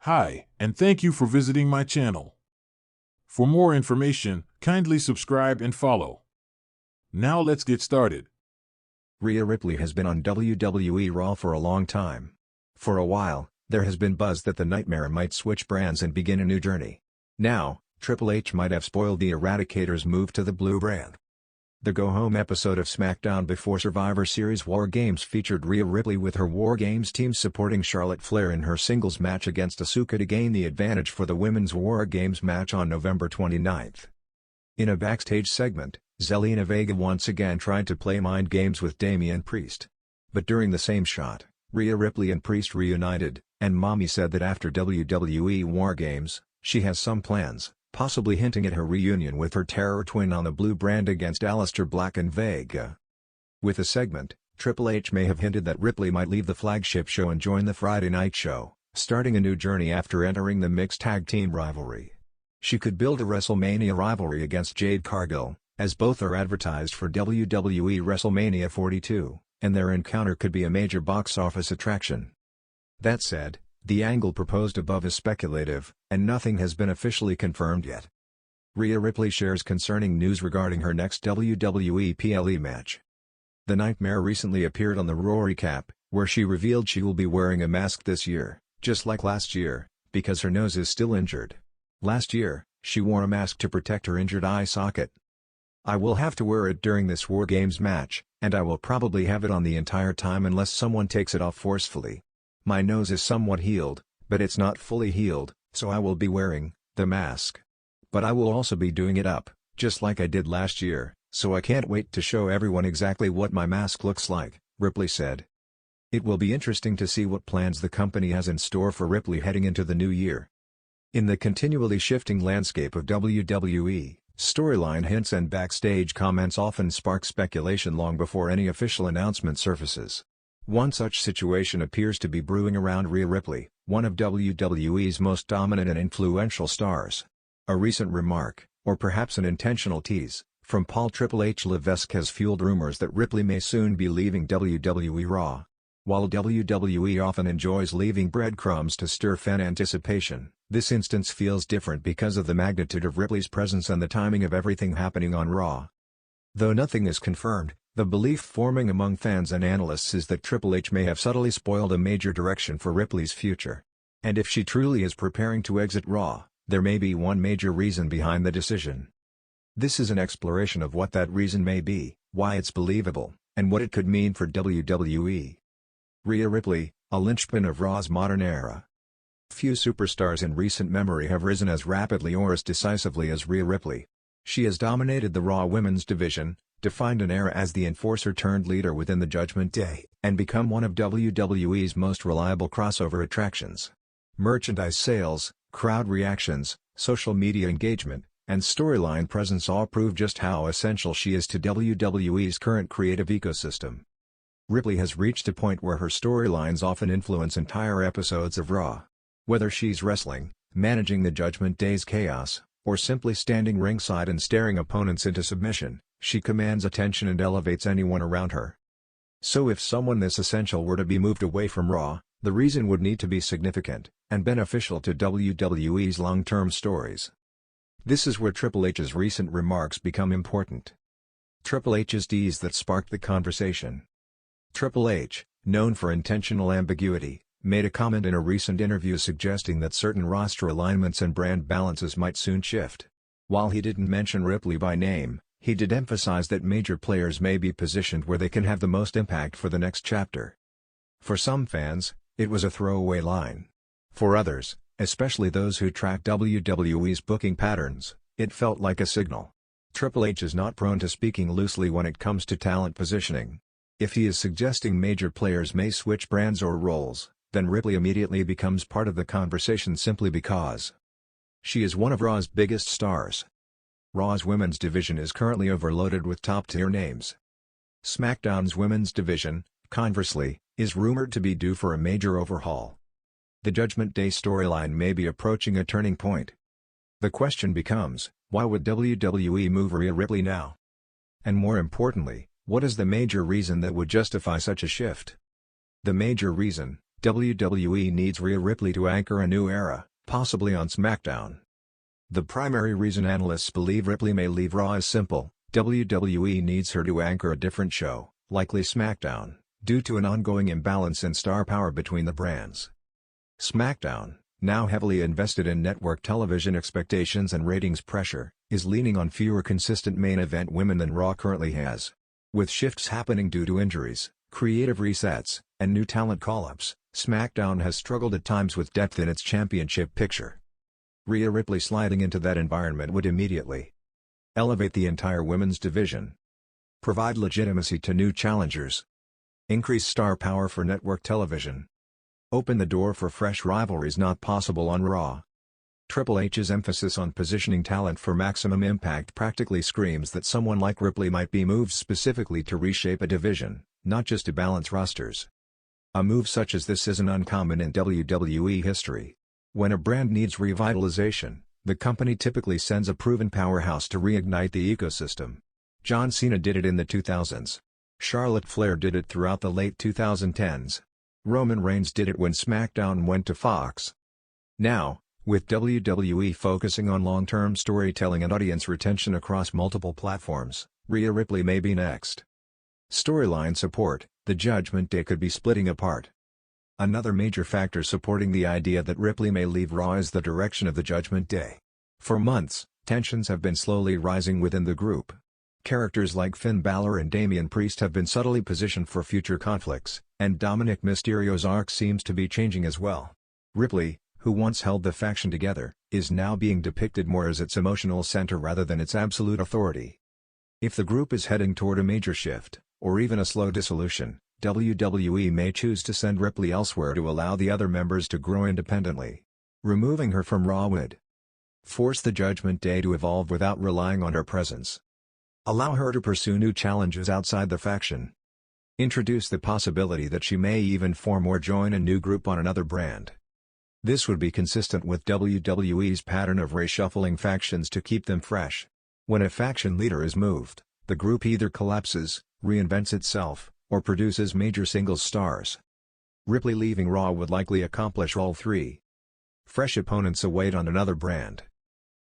Hi, and thank you for visiting my channel. For more information, kindly subscribe and follow. Now let's get started. Rhea Ripley has been on WWE Raw for a long time. For a while, there has been buzz that the Nightmare might switch brands and begin a new journey. Now, Triple H might have spoiled the Eradicator's move to the blue brand. The go-home episode of SmackDown before Survivor Series War Games featured Rhea Ripley with her War Games team supporting Charlotte Flair in her singles match against Asuka to gain the advantage for the Women's War Games match on November 29. In a backstage segment, Zelina Vega once again tried to play mind games with Damian Priest. But during the same shot, Rhea Ripley and Priest reunited, and Mommy said that after WWE War Games, she has some plans, possibly hinting at her reunion with her terror twin on the blue brand against Aleister Black and Vega. With the segment, Triple H may have hinted that Ripley might leave the flagship show and join the Friday night show, starting a new journey after entering the mixed tag team rivalry. She could build a WrestleMania rivalry against Jade Cargill, as both are advertised for WWE WrestleMania 42, and their encounter could be a major box office attraction. That said, the angle proposed above is speculative, and nothing has been officially confirmed yet. Rhea Ripley shares concerning news regarding her next WWE PLE match. The Nightmare recently appeared on the Raw Recap, where she revealed she will be wearing a mask this year, just like last year, because her nose is still injured. Last year, she wore a mask to protect her injured eye socket. "I will have to wear it during this War Games match, and I will probably have it on the entire time unless someone takes it off forcefully. My nose is somewhat healed, but it's not fully healed, so I will be wearing the mask. But I will also be doing it up, just like I did last year, so I can't wait to show everyone exactly what my mask looks like," Ripley said. It will be interesting to see what plans the company has in store for Ripley heading into the new year. In the continually shifting landscape of WWE, storyline hints and backstage comments often spark speculation long before any official announcement surfaces. One such situation appears to be brewing around Rhea Ripley, one of WWE's most dominant and influential stars. A recent remark, or perhaps an intentional tease, from Paul Triple H Levesque has fueled rumors that Ripley may soon be leaving WWE Raw. While WWE often enjoys leaving breadcrumbs to stir fan anticipation, this instance feels different because of the magnitude of Ripley's presence and the timing of everything happening on Raw. Though nothing is confirmed, the belief forming among fans and analysts is that Triple H may have subtly spoiled a major direction for Ripley's future. And if she truly is preparing to exit Raw, there may be one major reason behind the decision. This is an exploration of what that reason may be, why it's believable, and what it could mean for WWE. Rhea Ripley, a linchpin of Raw's modern era. Few superstars in recent memory have risen as rapidly or as decisively as Rhea Ripley. She has dominated the Raw Women's division, defined an era as the enforcer-turned-leader within the Judgment Day, and become one of WWE's most reliable crossover attractions. Merchandise sales, crowd reactions, social media engagement, and storyline presence all prove just how essential she is to WWE's current creative ecosystem. Ripley has reached a point where her storylines often influence entire episodes of Raw. Whether she's wrestling, managing the Judgment Day's chaos, or simply standing ringside and staring opponents into submission, she commands attention and elevates anyone around her. So if someone this essential were to be moved away from Raw, the reason would need to be significant, and beneficial to WWE's long-term stories. This is where Triple H's recent remarks become important. Triple H's tease that sparked the conversation. Triple H, known for intentional ambiguity, made a comment in a recent interview suggesting that certain roster alignments and brand balances might soon shift. While he didn't mention Ripley by name, he did emphasize that major players may be positioned where they can have the most impact for the next chapter. For some fans, it was a throwaway line. For others, especially those who track WWE's booking patterns, it felt like a signal. Triple H is not prone to speaking loosely when it comes to talent positioning. If he is suggesting major players may switch brands or roles, then Ripley immediately becomes part of the conversation simply because she is one of Raw's biggest stars. Raw's women's division is currently overloaded with top-tier names. SmackDown's women's division, conversely, is rumored to be due for a major overhaul. The Judgment Day storyline may be approaching a turning point. The question becomes, why would WWE move Rhea Ripley now? And more importantly, what is the major reason that would justify such a shift? The major reason, WWE needs Rhea Ripley to anchor a new era, possibly on SmackDown. The primary reason analysts believe Ripley may leave Raw is simple: WWE needs her to anchor a different show, likely SmackDown, due to an ongoing imbalance in star power between the brands. SmackDown, now heavily invested in network television expectations and ratings pressure, is leaning on fewer consistent main event women than Raw currently has. With shifts happening due to injuries, creative resets, and new talent call-ups, SmackDown has struggled at times with depth in its championship picture. Rhea Ripley sliding into that environment would immediately elevate the entire women's division, provide legitimacy to new challengers, increase star power for network television, open the door for fresh rivalries not possible on Raw. Triple H's emphasis on positioning talent for maximum impact practically screams that someone like Ripley might be moved specifically to reshape a division, not just to balance rosters. A move such as this isn't uncommon in WWE history. When a brand needs revitalization, the company typically sends a proven powerhouse to reignite the ecosystem. John Cena did it in the 2000s. Charlotte Flair did it throughout the late 2010s. Roman Reigns did it when SmackDown went to Fox. Now, with WWE focusing on long-term storytelling and audience retention across multiple platforms, Rhea Ripley may be next. Storyline support: the Judgment Day could be splitting apart. Another major factor supporting the idea that Ripley may leave Raw is the direction of the Judgment Day. For months, tensions have been slowly rising within the group. Characters like Finn Balor and Damian Priest have been subtly positioned for future conflicts, and Dominic Mysterio's arc seems to be changing as well. Ripley, who once held the faction together, is now being depicted more as its emotional center rather than its absolute authority. If the group is heading toward a major shift, or even a slow dissolution, WWE may choose to send Ripley elsewhere to allow the other members to grow independently. Removing her from Raw would force the Judgment Day to evolve without relying on her presence. Allow her to pursue new challenges outside the faction. Introduce the possibility that she may even form or join a new group on another brand. This would be consistent with WWE's pattern of reshuffling factions to keep them fresh. When a faction leader is moved, the group either collapses, reinvents itself, or produces major singles stars. Ripley leaving Raw would likely accomplish all three. Fresh opponents await on another brand.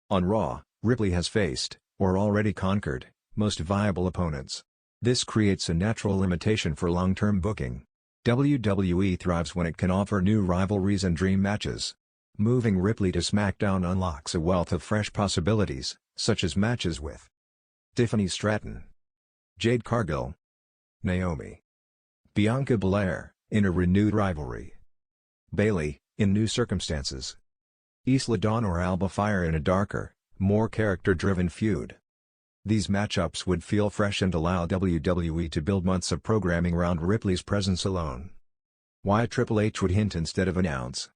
On Raw, Ripley has faced, or already conquered, most viable opponents. This creates a natural limitation for long-term booking. WWE thrives when it can offer new rivalries and dream matches. Moving Ripley to SmackDown unlocks a wealth of fresh possibilities, such as matches with Tiffany Stratton, Jade Cargill, Naomi, Bianca Belair, in a renewed rivalry, Bayley, in new circumstances, Isla Dawn or Alba Fire in a darker, more character-driven feud. These matchups would feel fresh and allow WWE to build months of programming around Ripley's presence alone. Why Triple H would hint instead of announce?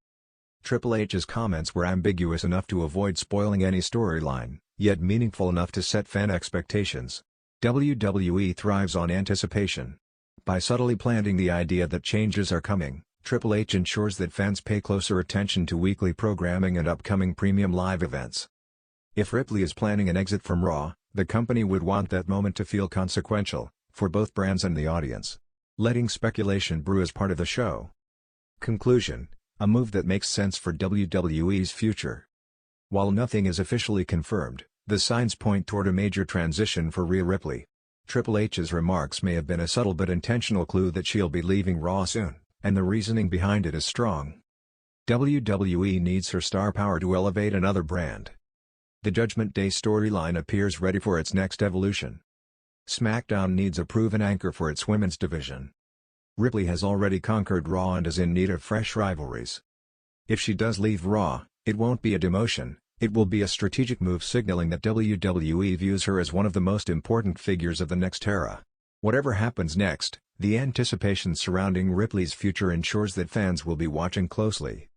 Triple H's comments were ambiguous enough to avoid spoiling any storyline, yet meaningful enough to set fan expectations. WWE thrives on anticipation. By subtly planting the idea that changes are coming, Triple H ensures that fans pay closer attention to weekly programming and upcoming premium live events. If Ripley is planning an exit from Raw, the company would want that moment to feel consequential, for both brands and the audience. Letting speculation brew as part of the show. Conclusion: a move that makes sense for WWE's future. While nothing is officially confirmed, the signs point toward a major transition for Rhea Ripley. Triple H's remarks may have been a subtle but intentional clue that she'll be leaving Raw soon, and the reasoning behind it is strong. WWE needs her star power to elevate another brand. The Judgment Day storyline appears ready for its next evolution. SmackDown needs a proven anchor for its women's division. Ripley has already conquered Raw and is in need of fresh rivalries. If she does leave Raw, it won't be a demotion, it will be a strategic move signaling that WWE views her as one of the most important figures of the next era. Whatever happens next, the anticipation surrounding Ripley's future ensures that fans will be watching closely.